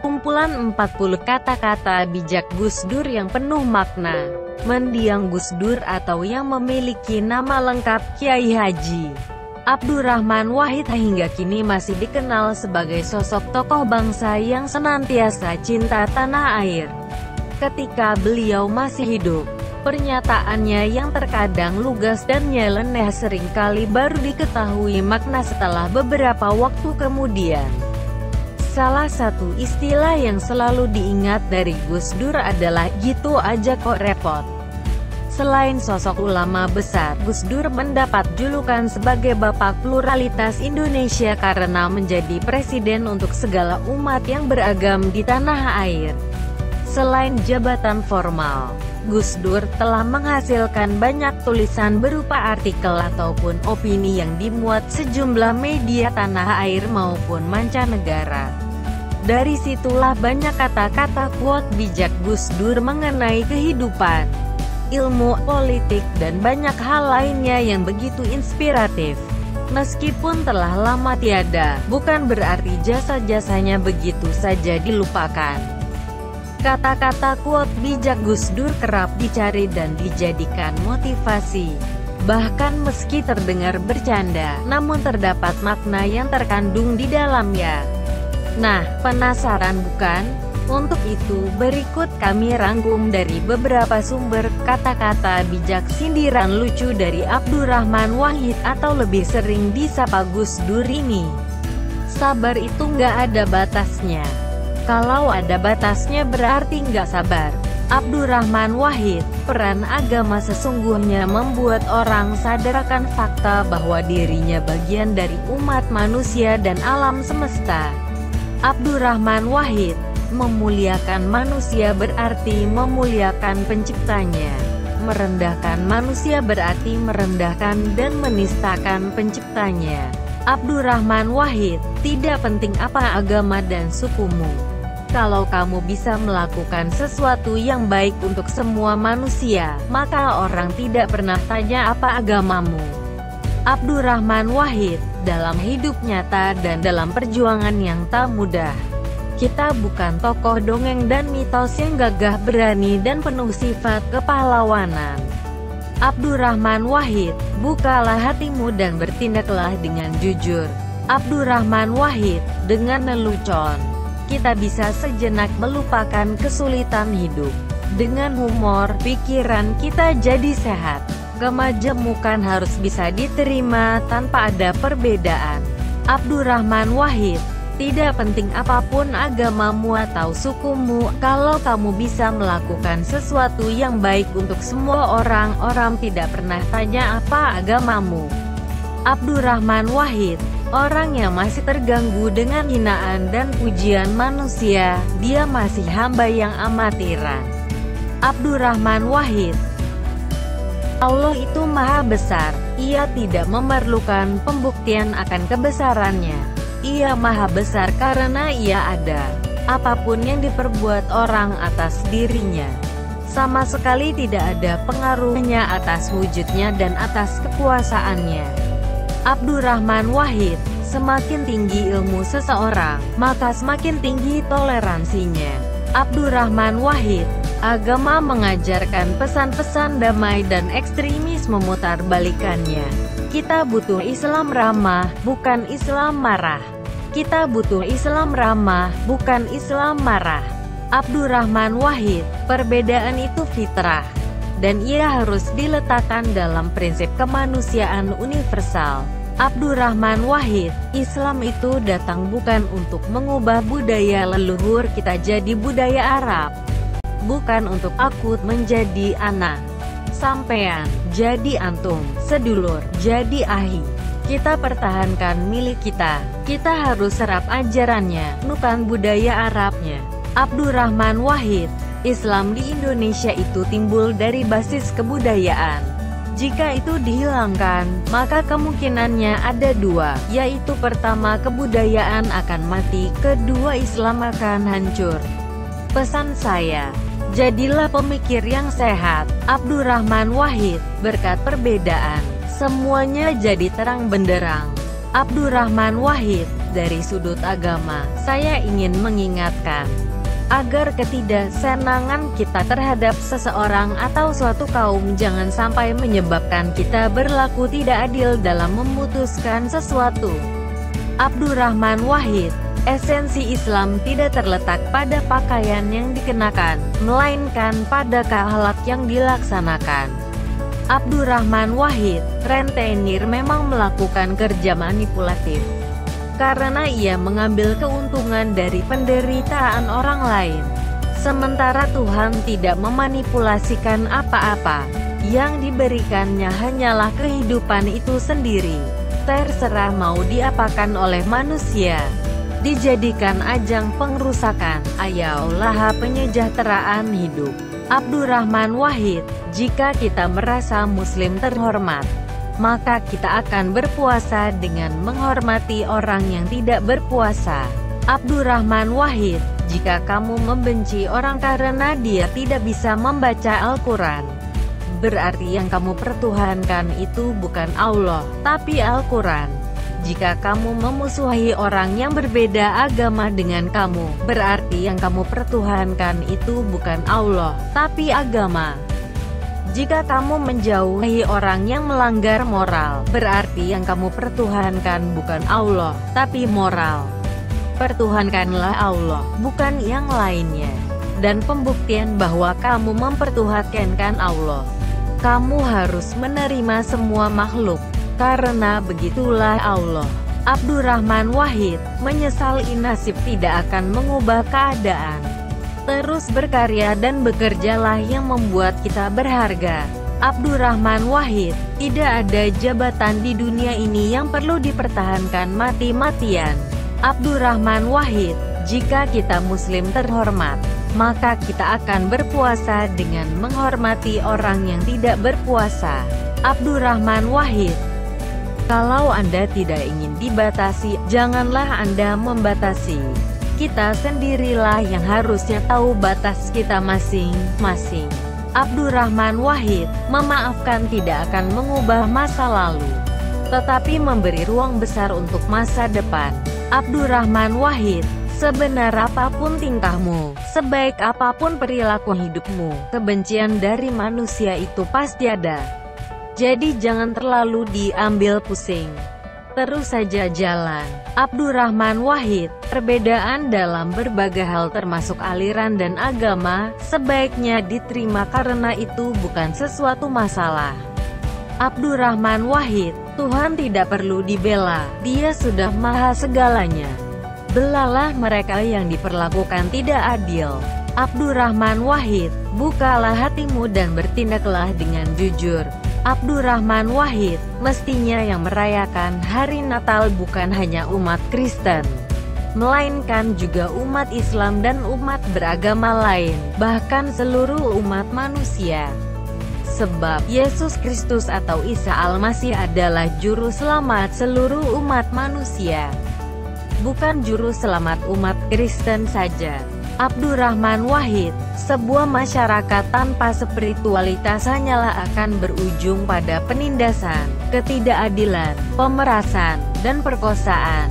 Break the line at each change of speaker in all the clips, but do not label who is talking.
Kumpulan 40 kata-kata bijak Gus Dur yang penuh makna. Mendiang Gus Dur atau yang memiliki nama lengkap Kiai Haji Abdurrahman Wahid hingga kini masih dikenal sebagai sosok tokoh bangsa yang senantiasa cinta tanah air. Ketika beliau masih hidup, pernyataannya yang terkadang lugas dan nyeleneh seringkali baru diketahui makna setelah beberapa waktu kemudian. Salah satu istilah yang selalu diingat dari Gus Dur adalah "gitu aja kok repot". Selain sosok ulama besar, Gus Dur mendapat julukan sebagai Bapak Pluralitas Indonesia karena menjadi presiden untuk segala umat yang beragam di tanah air. Selain jabatan formal, Gus Dur telah menghasilkan banyak tulisan berupa artikel ataupun opini yang dimuat sejumlah media tanah air maupun mancanegara. Dari situlah banyak kata-kata quote bijak Gus Dur mengenai kehidupan, ilmu, politik, dan banyak hal lainnya yang begitu inspiratif. Meskipun telah lama tiada, bukan berarti jasa-jasanya begitu saja dilupakan. Kata-kata quote bijak Gus Dur kerap dicari dan dijadikan motivasi. Bahkan meski terdengar bercanda, namun terdapat makna yang terkandung di dalamnya. Nah, penasaran bukan? Untuk itu, berikut kami rangkum dari beberapa sumber kata-kata bijak sindiran lucu dari Abdurrahman Wahid atau lebih sering disapa Gus Dur ini. Sabar itu nggak ada batasnya. Kalau ada batasnya berarti nggak sabar. Abdurrahman Wahid, peran agama sesungguhnya membuat orang sadar akan fakta bahwa dirinya bagian dari umat manusia dan alam semesta. Abdurrahman Wahid, memuliakan manusia berarti memuliakan penciptanya. Merendahkan manusia berarti merendahkan dan menistakan penciptanya. Abdurrahman Wahid, tidak penting apa agama dan sukumu. Kalau kamu bisa melakukan sesuatu yang baik untuk semua manusia, maka orang tidak pernah tanya apa agamamu. Abdurrahman Wahid, dalam hidup nyata dan dalam perjuangan yang tak mudah. Kita bukan tokoh dongeng dan mitos yang gagah berani dan penuh sifat kepahlawanan. Abdurrahman Wahid, bukalah hatimu dan bertindaklah dengan jujur. Abdurrahman Wahid, dengan lelucon, kita bisa sejenak melupakan kesulitan hidup. Dengan humor, pikiran kita jadi sehat. Kemajemukan harus bisa diterima tanpa ada perbedaan. Abdurrahman Wahid, tidak penting apapun agamamu atau sukumu, kalau kamu bisa melakukan sesuatu yang baik untuk semua orang, orang tidak pernah tanya apa agamamu. Abdurrahman Wahid, orang yang masih terganggu dengan hinaan dan pujian manusia, dia masih hamba yang amatiran. Abdurrahman Wahid, Allah itu maha besar, Ia tidak memerlukan pembuktian akan kebesarannya. Ia maha besar karena Ia ada. Apapun yang diperbuat orang atas dirinya, sama sekali tidak ada pengaruhnya atas wujudnya dan atas kekuasaannya. Abdurrahman Wahid, semakin tinggi ilmu seseorang, maka semakin tinggi toleransinya. Abdurrahman Wahid, agama mengajarkan pesan-pesan damai dan ekstremis memutarbalikannya. Kita butuh Islam ramah, bukan Islam marah. Kita butuh Islam ramah, bukan Islam marah. Abdurrahman Wahid, perbedaan itu fitrah, dan ia harus diletakkan dalam prinsip kemanusiaan universal. Abdurrahman Wahid, Islam itu datang bukan untuk mengubah budaya leluhur kita jadi budaya Arab. Bukan untuk aku menjadi anak sampean, jadi antum, sedulur, jadi ahi. Kita pertahankan milik kita. Kita harus serap ajarannya, bukan budaya Arabnya. Abdurrahman Wahid, Islam di Indonesia itu timbul dari basis kebudayaan. Jika itu dihilangkan, maka kemungkinannya ada dua, yaitu pertama kebudayaan akan mati, kedua Islam akan hancur. Pesan saya, jadilah pemikir yang sehat. Abdurrahman Wahid, berkat perbedaan, semuanya jadi terang benderang. Abdurrahman Wahid, dari sudut agama, saya ingin mengingatkan agar ketidaksenangan kita terhadap seseorang atau suatu kaum jangan sampai menyebabkan kita berlaku tidak adil dalam memutuskan sesuatu. Abdurrahman Wahid, esensi Islam tidak terletak pada pakaian yang dikenakan, melainkan pada akhlak yang dilaksanakan. Abdurrahman Wahid, rentenir memang melakukan kerja manipulatif karena ia mengambil keuntungan dari penderitaan orang lain. Sementara Tuhan tidak memanipulasikan apa-apa. Yang diberikannya hanyalah kehidupan itu sendiri. Terserah mau diapakan oleh manusia. Dijadikan ajang pengrusakan, ayalah penyejahteraan hidup. Abdurrahman Wahid, jika kita merasa Muslim terhormat, maka kita akan berpuasa dengan menghormati orang yang tidak berpuasa. Abdurrahman Wahid, jika kamu membenci orang karena dia tidak bisa membaca Al-Quran, berarti yang kamu pertuhankan itu bukan Allah, tapi Al-Quran. Jika kamu memusuhi orang yang berbeda agama dengan kamu, berarti yang kamu pertuhankan itu bukan Allah, tapi agama. Jika kamu menjauhi orang yang melanggar moral, berarti yang kamu pertuhankan bukan Allah, tapi moral. Pertuhankanlah Allah, bukan yang lainnya. Dan pembuktian bahwa kamu mempertuhankan Allah, kamu harus menerima semua makhluk, karena begitulah Allah. Abdurrahman Wahid, menyesali nasib tidak akan mengubah keadaan. Terus berkarya dan bekerjalah yang membuat kita berharga. Abdurrahman Wahid, tidak ada jabatan di dunia ini yang perlu dipertahankan mati-matian. Abdurrahman Wahid, jika kita Muslim terhormat, maka kita akan berpuasa dengan menghormati orang yang tidak berpuasa. Abdurrahman Wahid, kalau Anda tidak ingin dibatasi, janganlah Anda membatasi. Kita sendirilah yang harusnya tahu batas kita masing-masing. Abdurrahman Wahid, memaafkan tidak akan mengubah masa lalu, tetapi memberi ruang besar untuk masa depan. Abdurrahman Wahid, sebenar apapun tingkahmu, sebaik apapun perilaku hidupmu, kebencian dari manusia itu pasti ada. Jadi jangan terlalu diambil pusing. Terus saja jalan. Abdurrahman Wahid, perbedaan dalam berbagai hal termasuk aliran dan agama, sebaiknya diterima karena itu bukan sesuatu masalah. Abdurrahman Wahid, Tuhan tidak perlu dibela, Dia sudah maha segalanya. Belalah mereka yang diperlakukan tidak adil. Abdurrahman Wahid, bukalah hatimu dan bertindaklah dengan jujur. Abdurrahman Wahid, mestinya yang merayakan hari Natal bukan hanya umat Kristen, melainkan juga umat Islam dan umat beragama lain, bahkan seluruh umat manusia. Sebab Yesus Kristus atau Isa Al-Masih adalah juru selamat seluruh umat manusia, bukan juru selamat umat Kristen saja. Abdurrahman Wahid, sebuah masyarakat tanpa spiritualitas hanyalah akan berujung pada penindasan, ketidakadilan, pemerasan, dan perkosaan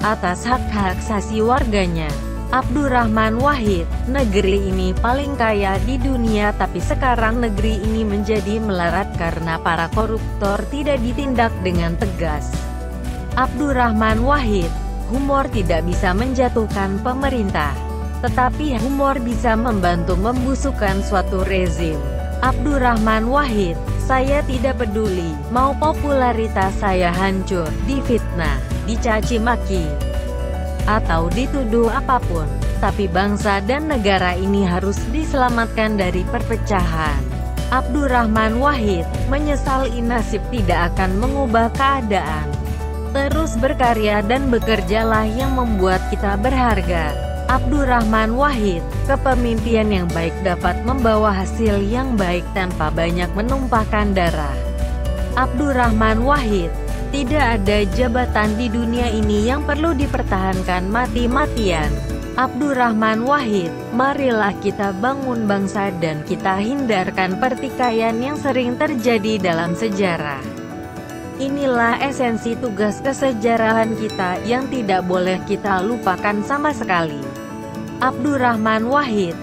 atas hak-hak asasi warganya. Abdurrahman Wahid, negeri ini paling kaya di dunia tapi sekarang negeri ini menjadi melarat karena para koruptor tidak ditindak dengan tegas. Abdurrahman Wahid, humor tidak bisa menjatuhkan pemerintah, tetapi humor bisa membantu membusukkan suatu rezim. Abdurrahman Wahid, saya tidak peduli, mau popularitas saya hancur, difitnah, dicaci maki, atau dituduh apapun, tapi bangsa dan negara ini harus diselamatkan dari perpecahan. Abdurrahman Wahid, menyesali nasib tidak akan mengubah keadaan. Terus berkarya dan bekerjalah yang membuat kita berharga. Abdurrahman Wahid, kepemimpinan yang baik dapat membawa hasil yang baik tanpa banyak menumpahkan darah. Abdurrahman Wahid, tidak ada jabatan di dunia ini yang perlu dipertahankan mati-matian. Abdurrahman Wahid, marilah kita bangun bangsa dan kita hindarkan pertikaian yang sering terjadi dalam sejarah. Inilah esensi tugas kesejarahan kita yang tidak boleh kita lupakan sama sekali. Abdurrahman Wahid.